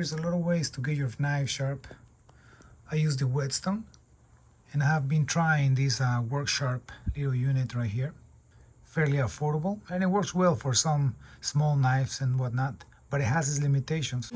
there's a lot of ways to get your knife sharp. I use the whetstone, and I have been trying this work sharp little unit right here. Fairly affordable, and it works well for some small knives and whatnot, but it has its limitations.